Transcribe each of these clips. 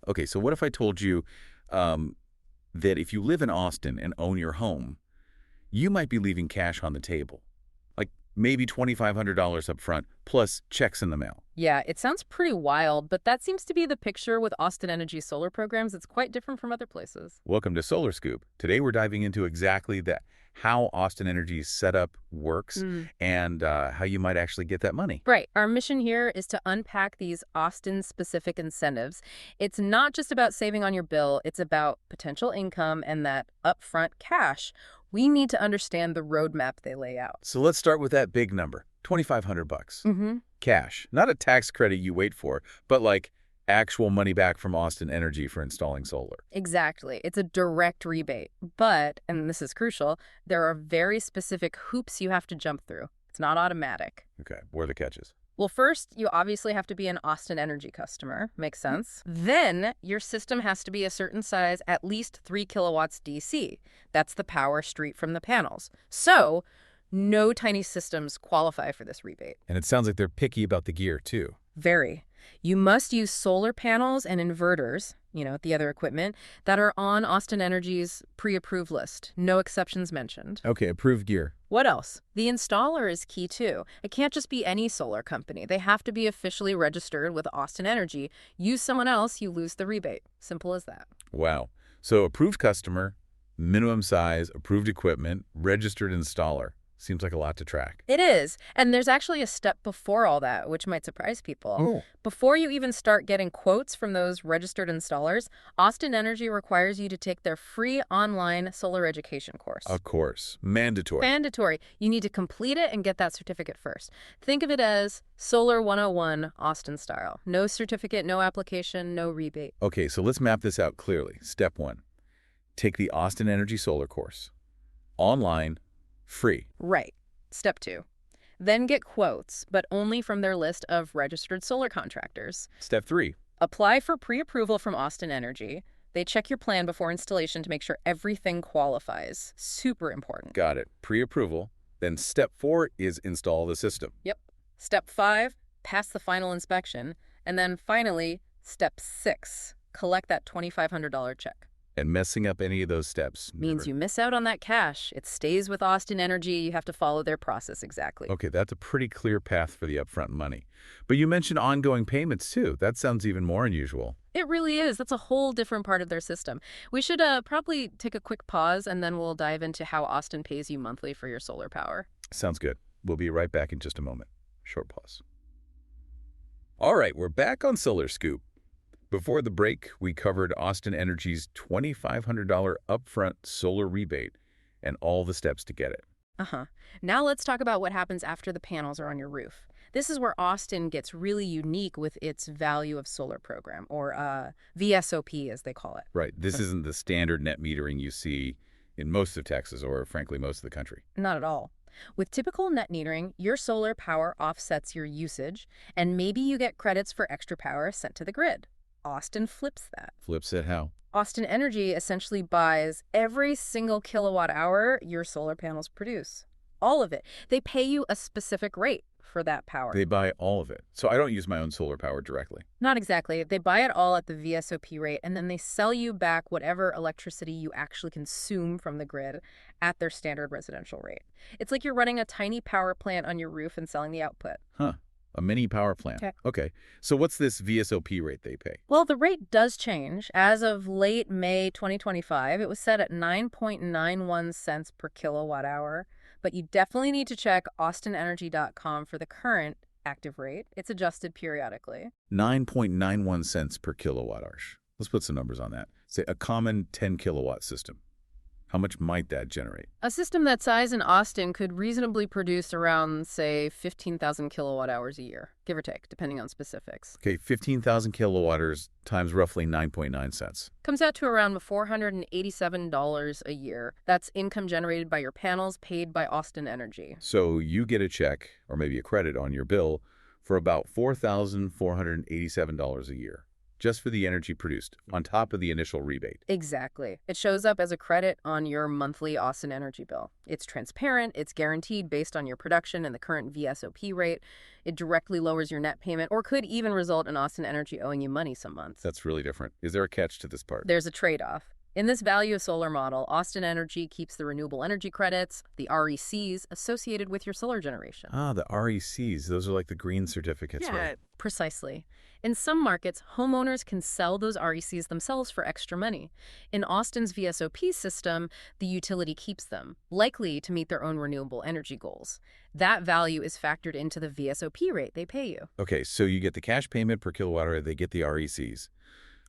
Okay, so what if I told you that if you live in Austin and own your home, you might be leaving cash on the table, like maybe $2,500 up front, plus checks in the mail. Yeah, it sounds pretty wild, but that seems to be the picture with Austin Energy solar programs. It's quite different from other places. Welcome to Solar Scoop. Today we're diving into exactly that, how Austin Energy's setup works and how you might actually get that money. Right. Our mission here is to unpack these Austin-specific incentives. It's not just about saving on your bill, it's about potential income and that upfront cash. We need to understand the roadmap they lay out. So let's start with that big number, 2,500 bucks. Mm-hmm. Cash, not a tax credit you wait for, but like actual money back from Austin Energy for installing solar. Exactly. It's a direct rebate. But, and this is crucial, there are very specific hoops you have to jump through. It's not automatic. Okay, what are the catches? Well, first, you obviously have to be an Austin Energy customer. Makes sense. Then, your system has to be a certain size, at least 3 kilowatts DC. That's the power straight from the panels. So, no tiny systems qualify for this rebate. And it sounds like they're picky about the gear, too. Very. You must use solar panels and inverters, the other equipment, that are on Austin Energy's pre-approved list. No exceptions mentioned. Okay, approved gear. What else? The installer is key too. It can't just be any solar company. They have to be officially registered with Austin Energy. Use someone else, you lose the rebate. Simple as that. Wow. So approved customer, minimum size, approved equipment, registered installer. Seems like a lot to track. It is. And there's actually a step before all that, which might surprise people. Oh. Before you even start getting quotes from those registered installers, Austin Energy requires you to take their free online solar education course. A course. Mandatory. Mandatory. You need to complete it and get that certificate first. Think of it as Solar 101 Austin style. No certificate, no application, no rebate. Okay, so let's map this out clearly. Step 1. Take the Austin Energy solar course. Online. Free. Right. Step 2. Then get quotes, but only from their list of registered solar contractors. Step 3. Apply for pre-approval from Austin Energy. They check your plan before installation to make sure everything qualifies. Super important. Got it. Pre-approval. Then step 4 is install the system. Yep. Step 5, pass the final inspection. And then finally, step 6, collect that $2,500 check. And messing up any of those steps means you miss out on that cash. It stays with Austin Energy. You have to follow their process exactly. Okay, that's a pretty clear path for the upfront money. But you mentioned ongoing payments, too. That sounds even more unusual. It really is. That's a whole different part of their system. We should probably take a quick pause, and then we'll dive into how Austin pays you monthly for your solar power. Sounds good. We'll be right back in just a moment. Short pause. All right, we're back on Solar Scoop. Before the break, we covered Austin Energy's $2,500 upfront solar rebate and all the steps to get it. Now let's talk about what happens after the panels are on your roof. This is where Austin gets really unique with its value of solar program, or VSOP as they call it. Right. This isn't the standard net metering you see in most of Texas or, frankly, most of the country. Not at all. With typical net metering, your solar power offsets your usage, and maybe you get credits for extra power sent to the grid. Austin flips that. Flips it how? Austin Energy essentially buys every single kilowatt hour your solar panels produce. All of it. They pay you a specific rate for that power. They buy all of it. So I don't use my own solar power directly. Not exactly. They buy it all at the VSOP rate, and then they sell you back whatever electricity you actually consume from the grid at their standard residential rate. It's like you're running a tiny power plant on your roof and selling the output. Huh. A mini power plant. Okay. So what's this VSOP rate they pay? Well, the rate does change. As of late May 2025, it was set at 9.91 cents per kilowatt hour. But you definitely need to check austinenergy.com for the current active rate. It's adjusted periodically. 9.91 cents per kilowatt hour. Let's put some numbers on that. Say a common 10 kilowatt system. How much might that generate? A system that size in Austin could reasonably produce around, say, 15,000 kilowatt hours a year, give or take, depending on specifics. Okay, 15,000 kilowatt hours times roughly 9.9 cents. Comes out to around $487 a year. That's income generated by your panels paid by Austin Energy. So you get a check, or maybe a credit on your bill, for about $4,487 a year. just for the energy produced, on top of the initial rebate. Exactly. It shows up as a credit on your monthly Austin energy bill. It's transparent, it's guaranteed based on your production and the current VSOP rate. It directly lowers your net payment or could even result in Austin Energy owing you money some months. That's really different. Is there a catch to this part? There's a trade-off. In this value of solar model, Austin Energy keeps the renewable energy credits, the RECs, associated with your solar generation. Ah, the RECs. Those are like the green certificates, right? Precisely. In some markets, homeowners can sell those RECs themselves for extra money. In Austin's VSOP system, the utility keeps them, likely to meet their own renewable energy goals. That value is factored into the VSOP rate they pay you. Okay, so you get the cash payment per kilowatt hour, they get the RECs.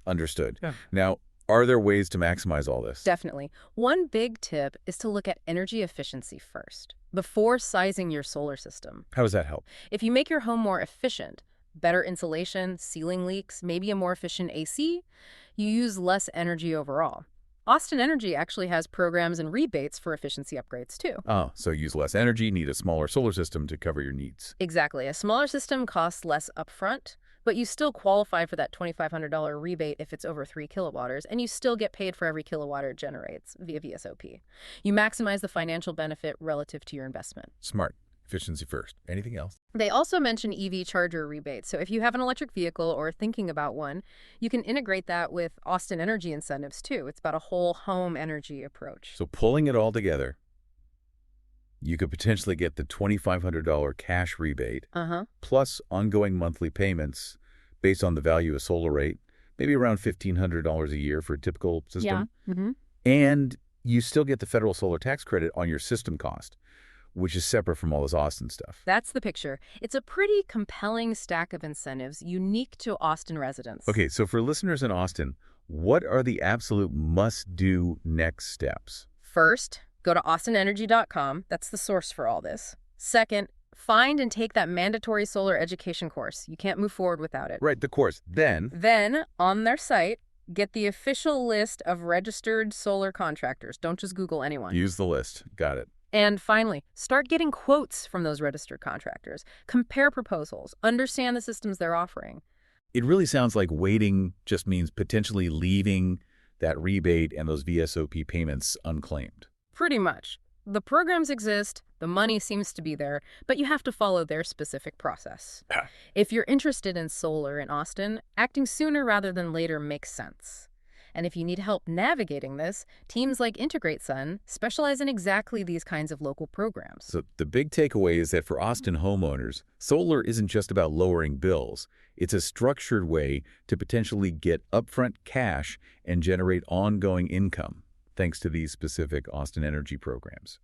Understood. Yeah. Now, are there ways to maximize all this? Definitely. One big tip is to look at energy efficiency first, before sizing your solar system. How does that help? If you make your home more efficient, better insulation, ceiling leaks, maybe a more efficient AC, you use less energy overall. Austin Energy actually has programs and rebates for efficiency upgrades, too. Oh, so use less energy, need a smaller solar system to cover your needs. Exactly. A smaller system costs less upfront, but you still qualify for that $2,500 rebate if it's over 3 kilowatters, and you still get paid for every kilowatt it generates via VSOP. You maximize the financial benefit relative to your investment. Smart. Efficiency first. Anything else? They also mention EV charger rebates. So if you have an electric vehicle or are thinking about one, you can integrate that with Austin Energy incentives, too. It's about a whole home energy approach. So pulling it all together, you could potentially get the $2,500 cash rebate, plus ongoing monthly payments based on the value of solar rate, maybe around $1,500 a year for a typical system. Yeah. And you still get the federal solar tax credit on your system cost, which is separate from all this Austin stuff. That's the picture. It's a pretty compelling stack of incentives unique to Austin residents. Okay, so for listeners in Austin, what are the absolute must-do next steps? First, go to austinenergy.com. That's the source for all this. Second, find and take that mandatory solar education course. You can't move forward without it. Right, the course. Then, on their site, get the official list of registered solar contractors. Don't just Google anyone. Use the list. Got it. And finally, start getting quotes from those registered contractors. Compare proposals. Understand the systems they're offering. It really sounds like waiting just means potentially leaving that rebate and those VSOP payments unclaimed. Pretty much. The programs exist, the money seems to be there, but you have to follow their specific process. If you're interested in solar in Austin, acting sooner rather than later makes sense. And if you need help navigating this, teams like Integrate Sun specialize in exactly these kinds of local programs. So the big takeaway is that for Austin homeowners, solar isn't just about lowering bills. It's a structured way to potentially get upfront cash and generate ongoing income, thanks to these specific Austin Energy programs.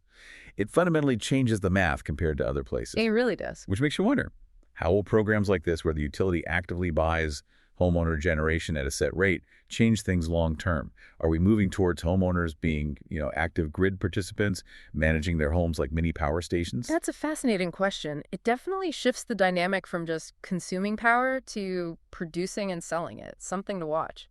It fundamentally changes the math compared to other places. It really does. Which makes you wonder, how will programs like this, where the utility actively buys homeowner generation at a set rate, change things long term? Are we moving towards homeowners being, active grid participants, managing their homes like mini power stations? That's a fascinating question. It definitely shifts the dynamic from just consuming power to producing and selling it. Something to watch.